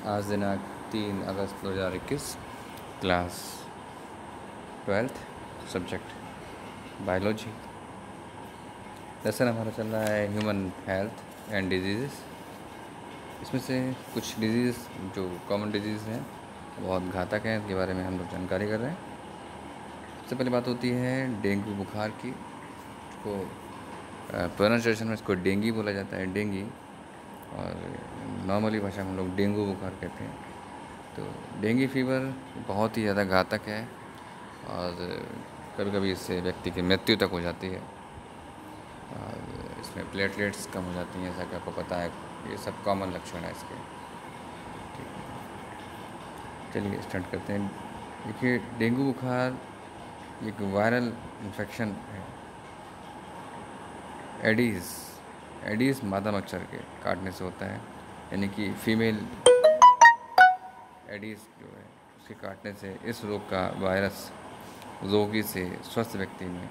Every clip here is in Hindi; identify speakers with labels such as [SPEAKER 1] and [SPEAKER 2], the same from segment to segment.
[SPEAKER 1] आज दिनांक 3 अगस्त 2021, class 12th, subject biology. Lesson हमारा चल रहा है ह्यूमन हेल्थ एंड डिजीज़। इसमें से कुछ डिजीज़ जो कॉमन डिजीज़ हैं, बहुत घातक हैं, इसके बारे में हम लोग जानकारी कर रहे हैं। सबसे पहले बात होती है डेंगू बुखार की, इसको प्रोनाउंसिएशन में इसको डेंगी बोला जाता है, डेंगी, और नॉर्मली भाषा में हम लोग डेंगू बुखार कहते हैं। तो डेंगू फीवर बहुत ही ज़्यादा घातक है और कभी कभी इससे व्यक्ति की मृत्यु तक हो जाती है और इसमें प्लेटलेट्स कम हो जाती हैं, जैसा कि आपको पता है। ये सब कॉमन लक्षण है इसके। ठीक है, चलिए स्टार्ट करते हैं। देखिए, डेंगू बुखार एक वायरल इन्फेक्शन है। एडीज़ मादा मच्छर के काटने से होता है, यानी कि फीमेल एडीज़ जो है उसके काटने से इस रोग का वायरस रोगी से स्वस्थ व्यक्ति में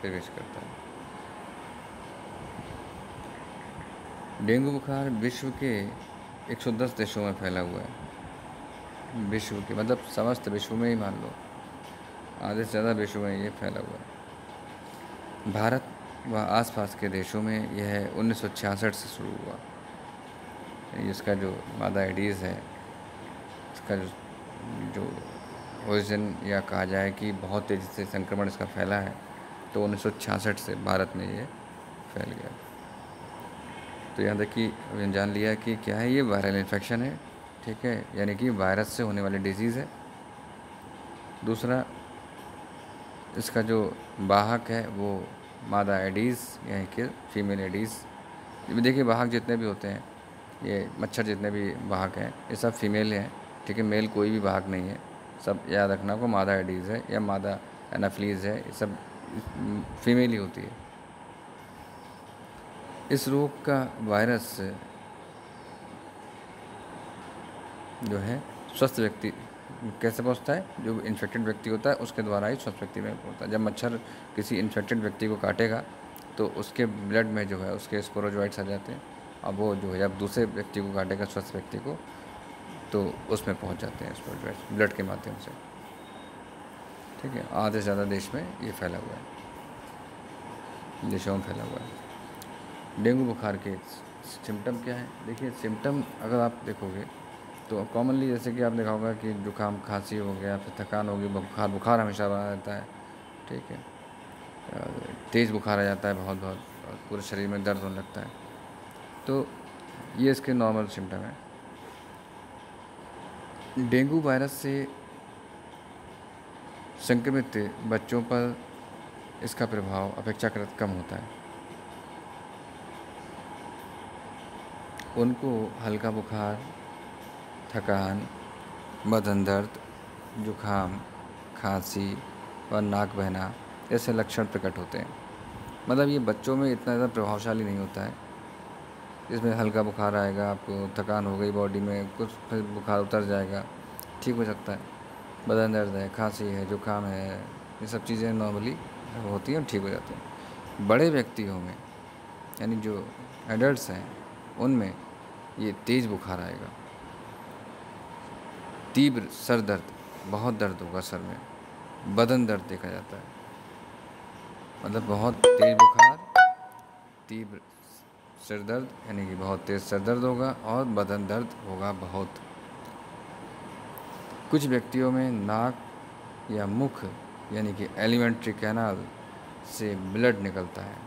[SPEAKER 1] प्रवेश करता है। डेंगू बुखार विश्व के 110 देशों में फैला हुआ है। विश्व के मतलब समस्त विश्व में ही मान लो, आधे से ज़्यादा विश्व में ये फैला हुआ है। भारत व आसपास के देशों में यह 1966 से शुरू हुआ। इसका जो मादा एडीज़ है, इसका जो ओरिजिन या कहा जाए कि बहुत तेज़ी से संक्रमण इसका फैला है, तो 1966 से भारत में ये फैल गया। तो यहाँ तक कि हमने जान लिया कि क्या है, ये वायरल इन्फेक्शन है, ठीक है, यानी कि वायरस से होने वाली डिजीज़ है। दूसरा, इसका जो वाहक है वो मादा एडीज़ यानी कि फीमेल एडीज़। देखिए, वाहक जितने भी होते हैं, ये मच्छर जितने भी वाहक हैं, ये सब फीमेल हैं, ठीक है, मेल कोई भी वाहक नहीं है। सब याद रखना को मादा एडीज़ है या मादा एनाफ्लीज़ है, ये सब फीमेल ही होती है। इस रोग का वायरस जो है स्वस्थ व्यक्ति कैसे पहुंचता है, जो इन्फेक्टेड व्यक्ति होता है उसके द्वारा ही स्वस्थ व्यक्ति में पहुंचता है। जब मच्छर किसी इन्फेक्टेड व्यक्ति को काटेगा तो उसके ब्लड में जो है उसके स्पोरोजोइट्स आ जाते हैं। अब वो जो है जब दूसरे व्यक्ति को काटेगा, स्वस्थ व्यक्ति को, तो उसमें पहुंच जाते हैं स्पोरोजोइट्स ब्लड के माध्यम से। ठीक है, आधे से ज़्यादा देश में ये फैला हुआ है, देशों में फैला हुआ है। डेंगू बुखार के सिम्टम क्या है? देखिए, सिम्टम अगर आप देखोगे तो कॉमनली जैसे कि आपने देखा होगा कि जुकाम, खांसी हो गया, फिर थकान होगी, बुखार हमेशा बना रहता है, ठीक है, तेज़ बुखार आ जाता है बहुत बहुत, और पूरे शरीर में दर्द होने लगता है। तो ये इसके नॉर्मल सिम्टम है। डेंगू वायरस से संक्रमित बच्चों पर इसका प्रभाव अपेक्षाकृत कम होता है। उनको हल्का बुखार, थकान, बदन दर्द, जुखाम, खांसी और नाक बहना ऐसे लक्षण प्रकट होते हैं। मतलब ये बच्चों में इतना ज़्यादा प्रभावशाली नहीं होता है। इसमें हल्का बुखार आएगा, आपको थकान हो गई बॉडी में, कुछ फिर बुखार उतर जाएगा, ठीक हो सकता है। बदन दर्द है, खांसी है, जुकाम है, ये सब चीज़ें नॉर्मली होती हैं और ठीक हो जाती हैं। बड़े व्यक्तियों में, यानी जो एडल्ट्स हैं, उनमें ये तेज़ बुखार आएगा, तीव्र सर दर्द, बहुत दर्द होगा सर में, बदन दर्द देखा जाता है। मतलब बहुत तेज़ बुखार, तीव्र सिर दर्द, यानी कि बहुत तेज़ सर दर्द होगा, और बदन दर्द होगा बहुत। कुछ व्यक्तियों में नाक या मुख यानी कि एलिमेंट्री कैनाल से ब्लड निकलता है।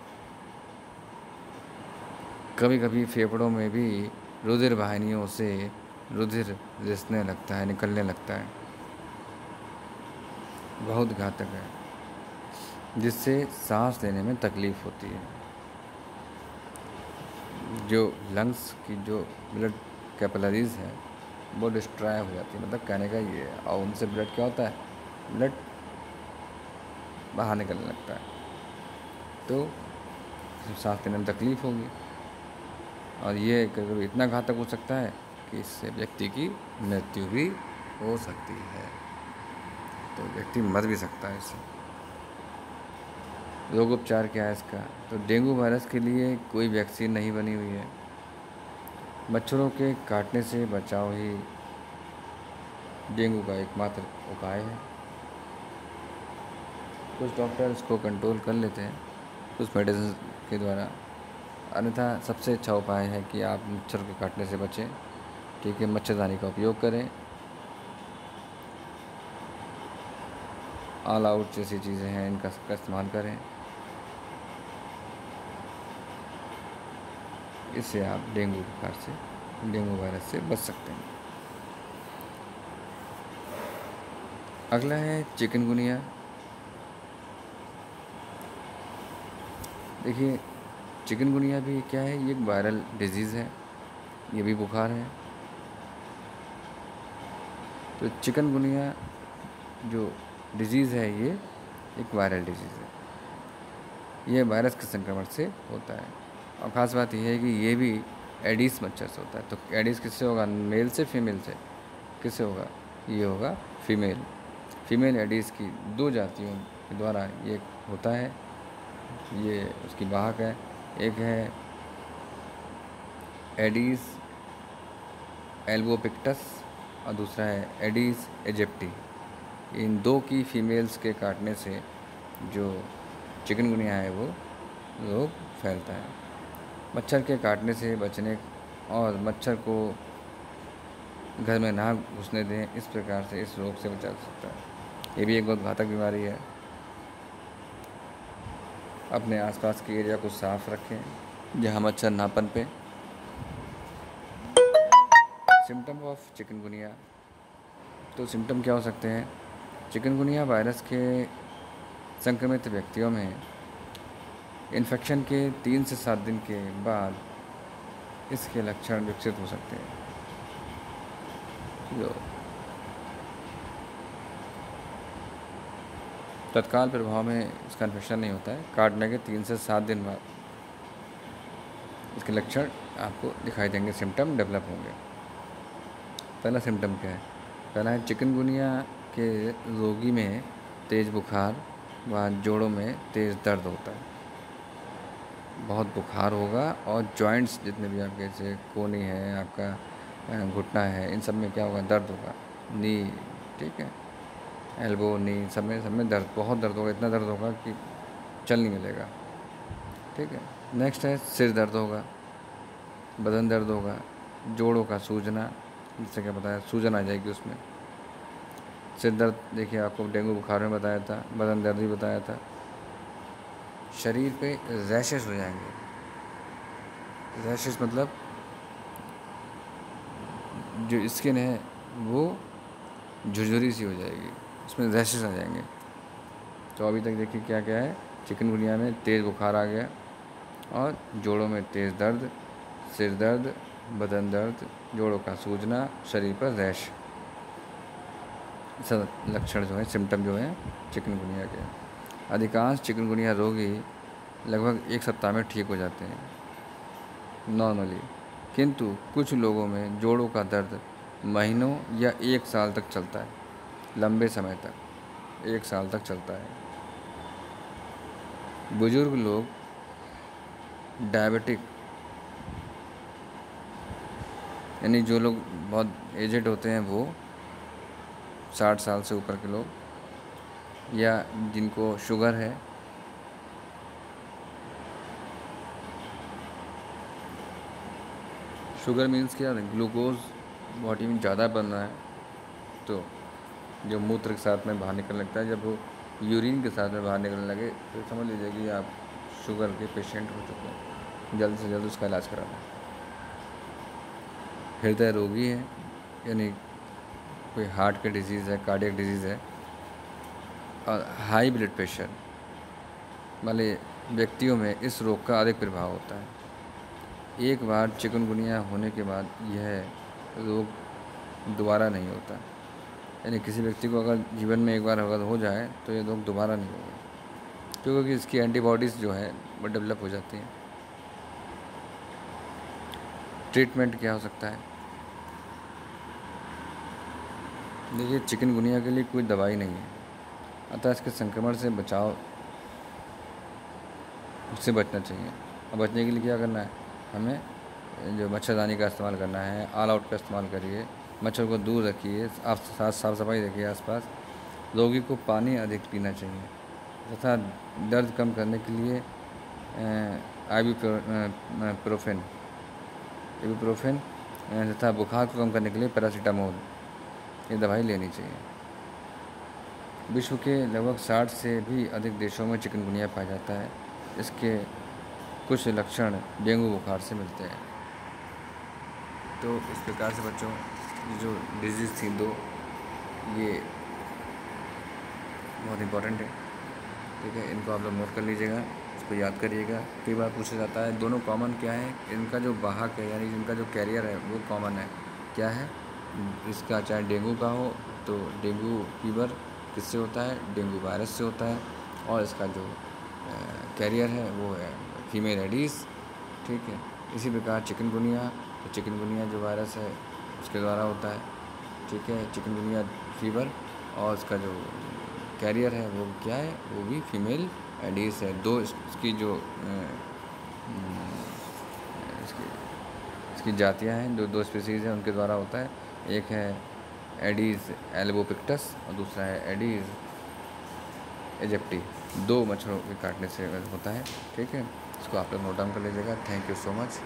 [SPEAKER 1] कभी कभी फेफड़ों में भी रुधिर वाहिनियों से रुधिर रिसने लगता है, निकलने लगता है। बहुत घातक है, जिससे सांस लेने में तकलीफ़ होती है। जो लंग्स की जो ब्लड कैपिलरीज़ हैं वो डिस्ट्रॉय हो जाती है, मतलब कहने का ये है। और उनसे ब्लड क्या होता है, ब्लड बाहर निकलने लगता है, तो सांस लेने में तकलीफ़ होगी। और ये कभी इतना घातक हो सकता है कि इससे व्यक्ति की मृत्यु भी हो सकती है, तो व्यक्ति मर भी सकता है इससे। रोग उपचार क्या है इसका? तो डेंगू वायरस के लिए कोई वैक्सीन नहीं बनी हुई है। मच्छरों के काटने से बचाव ही डेंगू का एकमात्र उपाय है। कुछ डॉक्टर इसको कंट्रोल कर लेते हैं कुछ मेडिसिन के द्वारा, अन्यथा सबसे अच्छा उपाय है कि आप मच्छर के काटने से बचें। ठीक है, मच्छरदानी का उपयोग करें, ऑल आउट जैसी चीज़ें हैं इनका सबका इस्तेमाल करें। इससे आप डेंगू बुखार से, डेंगू वायरस से बच सकते हैं। अगला है चिकनगुनिया। देखिए, चिकनगुनिया भी क्या है, ये एक वायरल डिजीज़ है, ये भी बुखार है। तो चिकनगुनिया जो डिजीज़ है ये एक वायरल डिजीज़ है, ये वायरस के संक्रमण से होता है। और ख़ास बात यह है कि ये भी एडिस मच्छर से होता है। तो एडिस किससे होगा, मेल से फीमेल से, किससे होगा, ये होगा फीमेल। फीमेल एडिस की 2 जातियों के द्वारा ये होता है, ये उसकी वाहक है। एक है एडिस एल्बोपिक्टस और दूसरा है एडिस एजिप्टी। इन 2 की फीमेल्स के काटने से जो चिकनगुनिया है वो रोग फैलता है। मच्छर के काटने से बचने और मच्छर को घर में ना घुसने दें, इस प्रकार से इस रोग से बचा जा सकता है। ये भी एक बहुत घातक बीमारी है। अपने आसपास के एरिया को साफ रखें जहाँ मच्छर ना पनपे। Symptom of chikungunya. तो सिम्टम क्या हो सकते हैं, चिकनगुनिया वायरस के संक्रमित व्यक्तियों में इन्फेक्शन के 3 से 7 दिन के बाद इसके लक्षण विकसित हो सकते हैं। जो तत्काल प्रभाव में इसका इन्फेक्शन नहीं होता है, काटने के 3 से 7 दिन बाद इसके लक्षण आपको दिखाई देंगे, सिम्टम डेवलप होंगे। पहला सिम्टम क्या है, पहला है चिकनगुनिया के रोगी में तेज़ बुखार व जोड़ों में तेज़ दर्द होता है। बहुत बुखार होगा और जॉइंट्स जितने भी आपके, जैसे कोहनी है, आपका घुटना है, इन सब में क्या होगा, दर्द होगा। नी, ठीक है, एल्बो, नी, सब में दर्द, बहुत दर्द होगा, इतना दर्द होगा कि चल नहीं मिलेगा। ठीक है। नेक्स्ट है सिर दर्द होगा, बदन दर्द होगा, जोड़ों का सूजना, जिससे क्या बताया, सूजन आ जाएगी उसमें। सिर दर्द देखिए आपको डेंगू बुखार में बताया था, बदन दर्द भी बताया था। शरीर पे रैशेस हो जाएंगे। रैशेस मतलब जो स्किन है वो झुरझुरी सी हो जाएगी, उसमें रैशेस आ जाएंगे। तो अभी तक देखिए क्या क्या है, चिकनगुनिया में तेज़ बुखार आ गया और जोड़ों में तेज़ दर्द, सिर दर्द, बदन दर्द, जोड़ों का सूजना, शरीर पर रैश, सब लक्षण जो है, सिम्टम जो है चिकनगुनिया के। अधिकांश चिकनगुनिया रोगी लगभग 1 सप्ताह में ठीक हो जाते हैं नॉर्मली, किंतु कुछ लोगों में जोड़ों का दर्द महीनों या 1 साल तक चलता है, लंबे समय तक 1 साल तक चलता है। बुजुर्ग लोग, डायबिटिक, यानी जो लोग बहुत एजेड होते हैं, वो 60 साल से ऊपर के लोग, या जिनको शुगर है, शुगर मीन्स क्या है, ग्लूकोज बॉडी में ज़्यादा बन रहा है, तो जो मूत्र के साथ में बाहर निकलने लगता है, जब वो यूरिन के साथ में बाहर निकलने लगे तो समझ लीजिए कि आप शुगर के पेशेंट हो चुके हैं, जल्द से जल्द उसका इलाज कराना। हृदय रोगी है, यानी कोई हार्ट के डिजीज़ है, कार्डियक डिजीज़ है, और हाई ब्लड प्रेशर वाले व्यक्तियों में इस रोग का अधिक प्रभाव होता है। एक बार चिकनगुनिया होने के बाद यह रोग दोबारा नहीं होता, यानी किसी व्यक्ति को अगर जीवन में एक बार अगर हो जाए तो ये रोग दोबारा नहीं होगा, क्योंकि इसकी एंटीबॉडीज़ जो है वो डेवलप हो जाती हैं। ट्रीटमेंट क्या हो सकता है, देखिए चिकनगुनिया के लिए कोई दवाई नहीं है, अतः इसके संक्रमण से बचाव, उससे बचना चाहिए। और बचने के लिए क्या करना है, हमें जो मच्छरदानी का इस्तेमाल करना है, ऑल आउट का इस्तेमाल करिए, मच्छर को दूर रखिए, साफ सफाई रखिए आसपास। रोगी को पानी अधिक पीना चाहिए तथा दर्द कम करने के लिए आइबुप्रोफेन इबुप्रोफेन तथा बुखार को कम करने के लिए पैरासीटामोल, ये दवाई लेनी चाहिए। विश्व के लगभग 60 से भी अधिक देशों में चिकनगुनिया पाया जाता है। इसके कुछ लक्षण डेंगू बुखार से मिलते हैं। तो इस प्रकार से बच्चों जो डिजीज़ थी दो, ये बहुत इंपॉर्टेंट है, ठीक है। इनको आप लोग नोट कर लीजिएगा, इसको याद करिएगा। कई बार पूछा जाता है दोनों कॉमन क्या है। इनका जो वाहक है यानी इनका जो कैरियर है वो कॉमन है। क्या है इसका, चाहे डेंगू का हो तो डेंगू फीवर किससे होता है, डेंगू वायरस से होता है, और इसका जो कैरियर है वो है फीमेल एडीज़, ठीक है। इसी प्रकार चिकनगुनिया, तो चिकनगुनिया जो वायरस है उसके द्वारा होता है, ठीक है, चिकनगुनिया फीवर, और इसका जो कैरियर है वो क्या है, वो भी फीमेल एडीज़ है। दो इसकी जो इसकी इसकी जातियाँ हैं, दो स्पीसीज़ हैं, उनके द्वारा होता है। एक है एडीज़ एल्बोपिक्टस और दूसरा है एडीज़ एजिप्टी। दो मच्छरों के काटने से होता है, ठीक है। इसको आप लोग नोट डाउन कर लीजिएगा। Thank you so much.